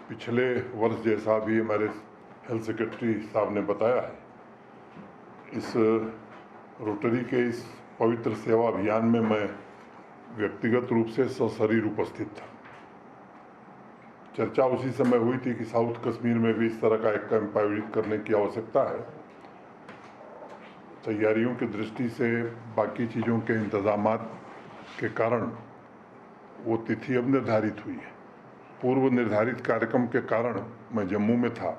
पिछले वर्ष जैसा भी हमारे हेल्थ सेक्रेटरी साहब ने बताया है, इस रोटरी के इस पवित्र सेवा अभियान में मैं व्यक्तिगत रूप से सशरीर उपस्थित था। चर्चा उसी समय हुई थी कि साउथ कश्मीर में भी इस तरह का एक कैंप आयोजित करने की आवश्यकता है। तैयारियों की दृष्टि से बाकी चीज़ों के इंतजामात के कारण वो तिथि अब निर्धारित हुई है। पूर्व निर्धारित कार्यक्रम के कारण मैं जम्मू में था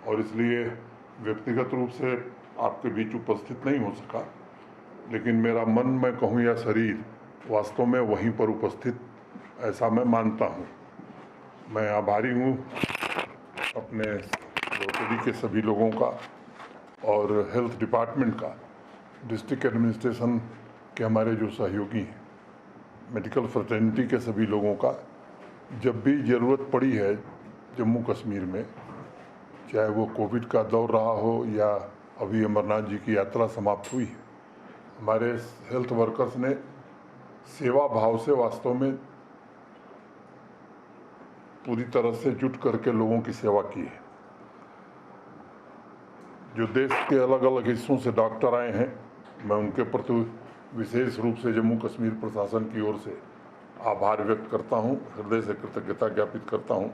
और इसलिए व्यक्तिगत रूप से आपके बीच उपस्थित नहीं हो सका, लेकिन मेरा मन, मैं कहूँ या शरीर, वास्तव में वहीं पर उपस्थित, ऐसा मैं मानता हूँ। मैं आभारी हूँ अपने रोटरी के सभी लोगों का और हेल्थ डिपार्टमेंट का, डिस्ट्रिक्ट एडमिनिस्ट्रेशन के हमारे जो सहयोगी हैं, मेडिकल फ्रेटर्निटी के सभी लोगों का। जब भी ज़रूरत पड़ी है जम्मू कश्मीर में, चाहे वो कोविड का दौर रहा हो या अभी अमरनाथ जी की यात्रा समाप्त हुई है, हमारे हेल्थ वर्कर्स ने सेवा भाव से वास्तव में पूरी तरह से जुट करके लोगों की सेवा की है। जो देश के अलग अलग हिस्सों से डॉक्टर आए हैं, मैं उनके प्रति विशेष रूप से जम्मू कश्मीर प्रशासन की ओर से आभार व्यक्त करता हूं, हृदय से कृतज्ञता ज्ञापित करता हूं।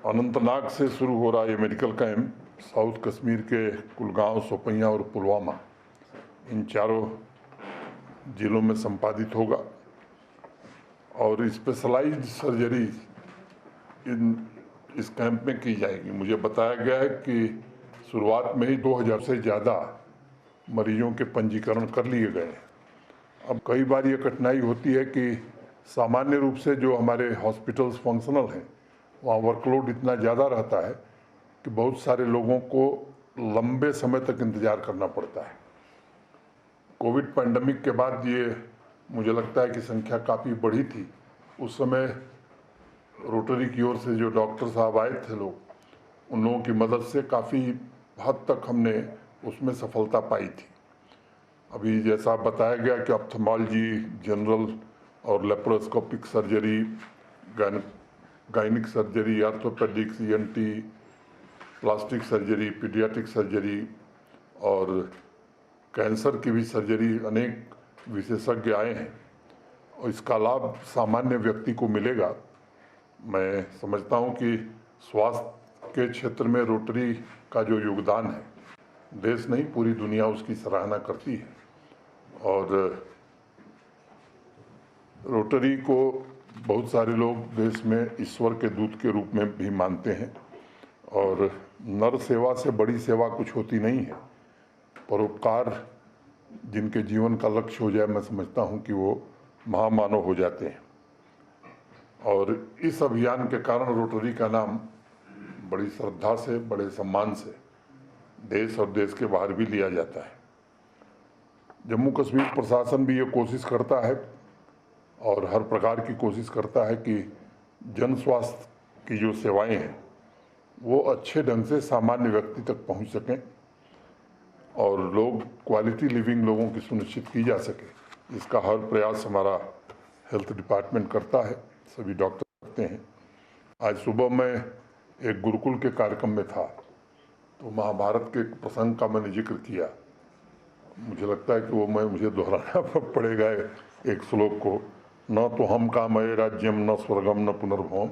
अनंतनाग से शुरू हो रहा ये मेडिकल कैंप साउथ कश्मीर के कुलगांव, शोपियां और पुलवामा, इन चारों जिलों में संपादित होगा और स्पेशलाइज्ड सर्जरी इस कैंप में की जाएगी। मुझे बताया गया है कि शुरुआत में ही 2000 से ज़्यादा मरीजों के पंजीकरण कर लिए गए। अब कई बार ये कठिनाई होती है कि सामान्य रूप से जो हमारे हॉस्पिटल्स फंक्शनल हैं, वहाँ वर्कलोड इतना ज़्यादा रहता है कि बहुत सारे लोगों को लंबे समय तक इंतज़ार करना पड़ता है। कोविड पैंडमिक के बाद ये मुझे लगता है कि संख्या काफ़ी बढ़ी थी। उस समय रोटरी की ओर से जो डॉक्टर साहब आए थे लोग, उन लोगों की मदद से काफ़ी हद तक हमने उसमें सफलता पाई थी। अभी जैसा बताया गया कि ऑप्थेल्मोलॉजी, जनरल और laparoscopic surgery, gynaec surgery, orthopaedics, ENT, plastic surgery, paediatric surgery और कैंसर की भी सर्जरी, अनेक विशेषज्ञ आए हैं और इसका लाभ सामान्य व्यक्ति को मिलेगा। मैं समझता हूं कि स्वास्थ्य के क्षेत्र में रोटरी का जो योगदान है, देश नहीं पूरी दुनिया उसकी सराहना करती है और रोटरी को बहुत सारे लोग देश में ईश्वर के दूत के रूप में भी मानते हैं और नर सेवा से बड़ी सेवा कुछ होती नहीं है। परोपकार जिनके जीवन का लक्ष्य हो जाए, मैं समझता हूं कि वो महामानव हो जाते हैं और इस अभियान के कारण रोटरी का नाम बड़ी श्रद्धा से, बड़े सम्मान से देश और देश के बाहर भी लिया जाता है। जम्मू कश्मीर प्रशासन भी ये कोशिश करता है और हर प्रकार की कोशिश करता है कि जन स्वास्थ्य की जो सेवाएं हैं वो अच्छे ढंग से सामान्य व्यक्ति तक पहुंच सकें और लोग क्वालिटी लिविंग लोगों की सुनिश्चित की जा सके। इसका हर प्रयास हमारा हेल्थ डिपार्टमेंट करता है, सभी डॉक्टर करते हैं। आज सुबह मैं एक गुरुकुल के कार्यक्रम में था तो महाभारत के एक प्रसंग का मैंने जिक्र किया। मुझे लगता है कि वो मुझे दोहराना पड़ेगा एक श्लोक को, न तो हम कामये राज्यम न स्वर्गम न पुनर्भवम,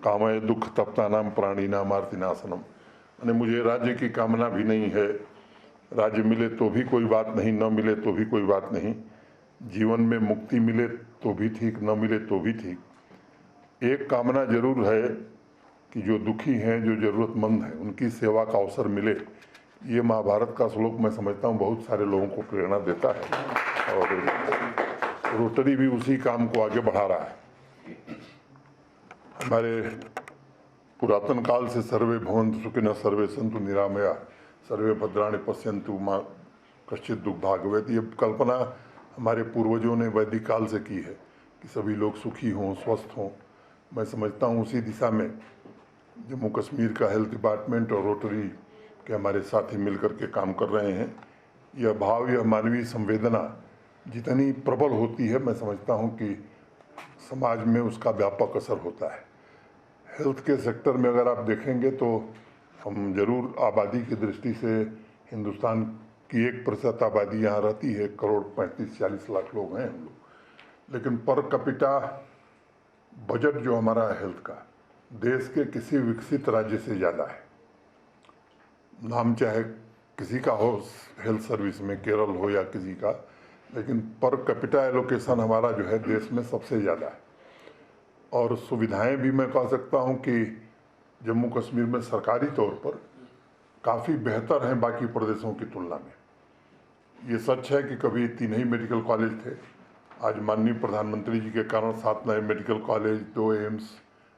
कामये दुख तप्ता नाम प्राणी नाम आर्तिनाशनम। यानी मुझे राज्य की कामना भी नहीं है, राज्य मिले तो भी कोई बात नहीं, न मिले तो भी कोई बात नहीं, जीवन में मुक्ति मिले तो भी ठीक, न मिले तो भी ठीक। एक कामना जरूर है कि जो दुखी हैं, जो ज़रूरतमंद हैं, उनकी सेवा का अवसर मिले। ये महाभारत का श्लोक मैं समझता हूँ बहुत सारे लोगों को प्रेरणा देता है और रोटरी भी उसी काम को आगे बढ़ा रहा है। हमारे पुरातन काल से सर्वे भवन्तु सुखिनः, सर्वे सन्तु निरामया, सर्वे भद्राणि पश्यन्तु मा कश्चित् दुर्भाग्यवत्। ये कल्पना हमारे पूर्वजों ने वैदिक काल से की है कि सभी लोग सुखी हों, स्वस्थ हों। मैं समझता हूँ उसी दिशा में जम्मू कश्मीर का हेल्थ डिपार्टमेंट और रोटरी के हमारे साथी मिलकर के काम कर रहे हैं। यह भाव, यह मानवीय संवेदना जितनी प्रबल होती है, मैं समझता हूँ कि समाज में उसका व्यापक असर होता है। हेल्थ के सेक्टर में अगर आप देखेंगे तो हम जरूर आबादी की दृष्टि से हिंदुस्तान की 1% आबादी यहाँ रहती है, 1,35-40 लाख लोग हैं हम लोग, लेकिन पर कैपिटा बजट जो हमारा है हेल्थ का, देश के किसी विकसित राज्य से ज़्यादा है। नाम चाहे किसी का हो हेल्थ सर्विस में, केरल हो या किसी का, लेकिन पर कैपिटा एलोकेशन हमारा जो है देश में सबसे ज़्यादा है। और सुविधाएं भी मैं कह सकता हूं कि जम्मू कश्मीर में सरकारी तौर पर काफ़ी बेहतर हैं बाकी प्रदेशों की तुलना में। ये सच है कि कभी 3 ही मेडिकल कॉलेज थे, आज माननीय प्रधानमंत्री जी के कारण 7 नए medical college, 2 AIIMS,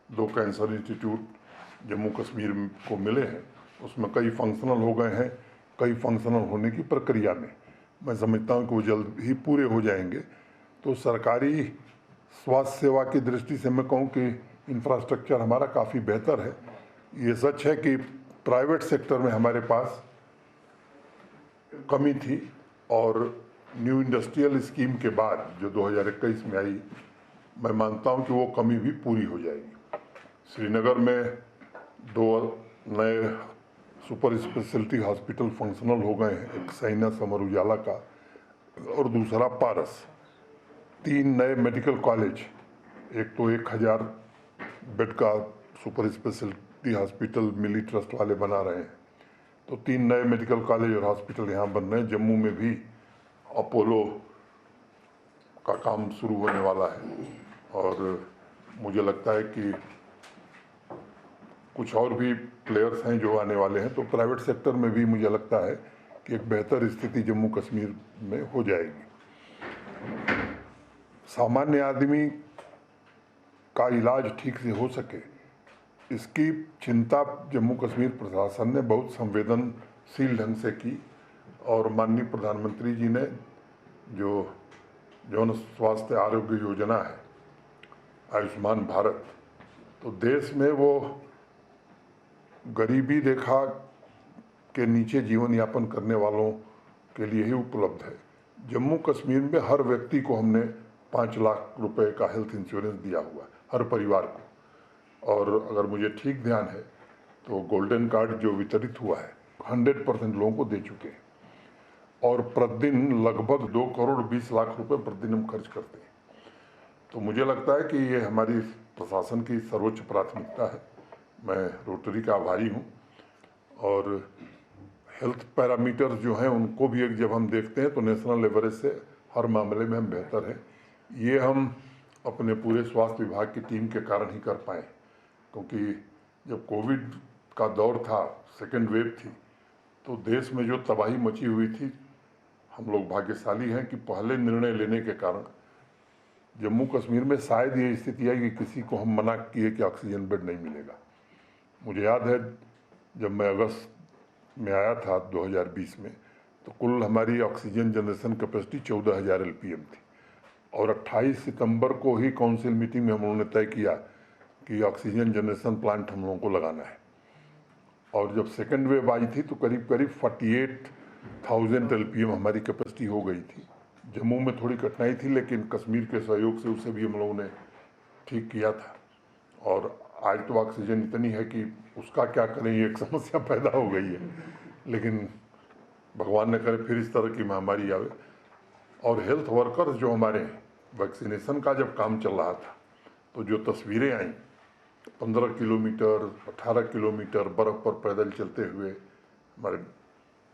2 cancer institute Jammu Kashmir को मिले हैं। उसमें कई फंक्शनल हो गए हैं, कई फंक्शनल होने की प्रक्रिया में। मैं समझता हूँ कि वो जल्द ही पूरे हो जाएंगे। तो सरकारी स्वास्थ्य सेवा की दृष्टि से मैं कहूँ कि इंफ्रास्ट्रक्चर हमारा काफ़ी बेहतर है। ये सच है कि प्राइवेट सेक्टर में हमारे पास कमी थी, और न्यू इंडस्ट्रियल स्कीम के बाद जो 2021 में आई, मैं मानता हूं कि वो कमी भी पूरी हो जाएगी। श्रीनगर में 2 नए सुपर स्पेशलिटी हॉस्पिटल फंक्शनल हो गए हैं, एक साइनस अमर उजाला का और दूसरा पारस। 3 नए मेडिकल कॉलेज, एक तो 1000 बेड का सुपर स्पेशलिटी हॉस्पिटल मिली ट्रस्ट वाले बना रहे हैं, तो 3 नए मेडिकल कॉलेज और हॉस्पिटल यहाँ बन रहे हैं। जम्मू में भी अपोलो का काम शुरू होने वाला है, और मुझे लगता है कि कुछ और भी प्लेयर्स हैं जो आने वाले हैं। तो प्राइवेट सेक्टर में भी मुझे लगता है कि एक बेहतर स्थिति जम्मू कश्मीर में हो जाएगी। सामान्य आदमी का इलाज ठीक से हो सके, इसकी चिंता जम्मू कश्मीर प्रशासन ने बहुत संवेदनशील ढंग से की, और माननीय प्रधानमंत्री जी ने जो जन स्वास्थ्य आरोग्य योजना है आयुष्मान भारत, तो देश में वो गरीबी रेखा के नीचे जीवन यापन करने वालों के लिए ही उपलब्ध है। जम्मू कश्मीर में हर व्यक्ति को हमने 5 लाख रुपए का हेल्थ इंश्योरेंस दिया हुआ है, हर परिवार को। और अगर मुझे ठीक ध्यान है तो गोल्डन कार्ड जो वितरित हुआ है 100% लोगों को दे चुके हैं, और प्रतिदिन लगभग 2 करोड़ 20 लाख रुपए प्रतिदिन हम खर्च करते हैं। तो मुझे लगता है कि ये हमारी प्रशासन की सर्वोच्च प्राथमिकता है। मैं रोटरी का आभारी हूँ, और हेल्थ पैरामीटर्स जो हैं उनको भी एक जब हम देखते हैं तो नेशनल एवरेज से हर मामले में हम बेहतर हैं। ये हम अपने पूरे स्वास्थ्य विभाग की टीम के कारण ही कर पाए, क्योंकि जब कोविड का दौर था, सेकेंड वेव थी, तो देश में जो तबाही मची हुई थी, हम लोग भाग्यशाली हैं कि पहले निर्णय लेने के कारण जम्मू कश्मीर में शायद ये स्थिति आई कि किसी को हम मना किए कि ऑक्सीजन बेड नहीं मिलेगा। मुझे याद है जब मैं अगस्त में आया था 2020 में, तो कुल हमारी ऑक्सीजन जनरेशन कैपेसिटी 14,000 LPM थी, और 28 सितंबर को ही काउंसिल मीटिंग में हम लोगों ने तय किया कि ऑक्सीजन जनरेशन प्लांट हम लोगों को लगाना है। और जब सेकेंड वेव आई थी तो करीब करीब 48,000 LPM हमारी कैपेसिटी हो गई थी। जम्मू में थोड़ी कठिनाई थी, लेकिन कश्मीर के सहयोग से उसे भी हम लोगों ने ठीक किया था। और आज तो ऑक्सीजन इतनी है कि उसका क्या करें, ये एक समस्या पैदा हो गई है, लेकिन भगवान न करे फिर इस तरह की महामारी आवे। और हेल्थ वर्कर्स जो हमारे हैं, वैक्सीनेशन का जब काम चल रहा था, तो जो तस्वीरें आई 15 किलोमीटर 18 किलोमीटर बर्फ़ पर पैदल चलते हुए हमारे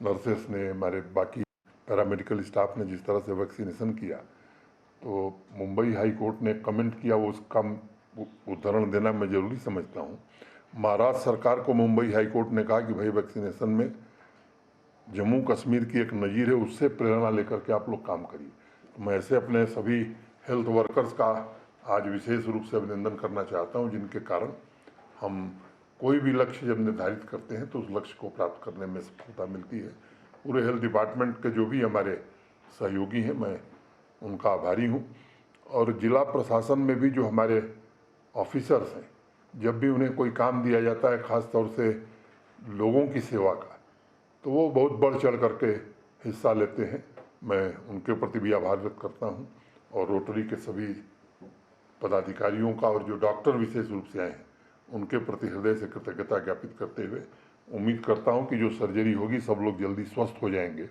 नर्सेस ने, हमारे बाकी पैरामेडिकल स्टाफ ने जिस तरह से वैक्सीनेशन किया, तो मुंबई हाई कोर्ट ने कमेंट किया, वो उसका उदाहरण देना मैं ज़रूरी समझता हूँ। महाराष्ट्र सरकार को मुंबई हाई कोर्ट ने कहा कि भाई वैक्सीनेशन में जम्मू कश्मीर की एक नज़ीर है, उससे प्रेरणा लेकर के आप लोग काम करिए। तो मैं ऐसे अपने सभी हेल्थ वर्कर्स का आज विशेष रूप से अभिनंदन करना चाहता हूं, जिनके कारण हम कोई भी लक्ष्य जब निर्धारित करते हैं तो उस लक्ष्य को प्राप्त करने में सफलता मिलती है। पूरे हेल्थ डिपार्टमेंट के जो भी हमारे सहयोगी हैं, मैं उनका आभारी हूं। और जिला प्रशासन में भी जो हमारे ऑफिसर्स हैं, जब भी उन्हें कोई काम दिया जाता है, ख़ास तौर से लोगों की सेवा का, तो वो बहुत बढ़ चढ़ करके हिस्सा लेते हैं। मैं उनके प्रति भी आभार व्यक्त करता हूं, और रोटरी के सभी पदाधिकारियों का, और जो डॉक्टर विशेष रूप से आए हैं उनके प्रति हृदय से कृतज्ञता ज्ञापित करते हुए उम्मीद करता हूं कि जो सर्जरी होगी सब लोग जल्दी स्वस्थ हो जाएंगे।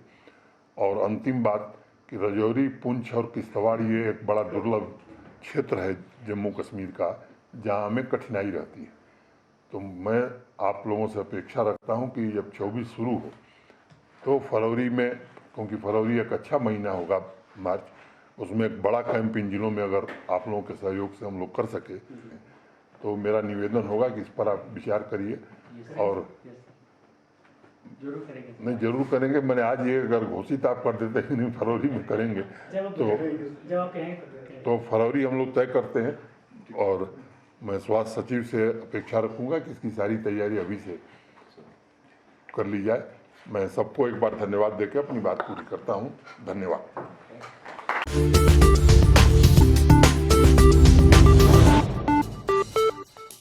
और अंतिम बात कि राजौरी, पुंछ और किश्तवाड़ ये एक बड़ा दुर्लभ क्षेत्र है जम्मू कश्मीर का, जहां हमें कठिनाई रहती है। तो मैं आप लोगों से अपेक्षा रखता हूं कि जब 24 शुरू हो तो फरवरी में, क्योंकि फरवरी एक अच्छा महीना होगा, मार्च, उसमें एक बड़ा कैंप इन जिलों में अगर आप लोगों के सहयोग से हम लोग कर सके तो मेरा निवेदन होगा कि इस पर आप विचार करिए। और नहीं, जरूर करेंगे। मैंने आज ये अगर घोषित आप कर देते कि नहीं फरवरी में करेंगे तो फरवरी हम लोग तय करते हैं। और मैं स्वास्थ्य सचिव से अपेक्षा रखूंगा कि इसकी सारी तैयारी अभी से कर ली जाए। मैं सबको एक बार धन्यवाद देकर अपनी बात पूरी करता हूं। धन्यवाद।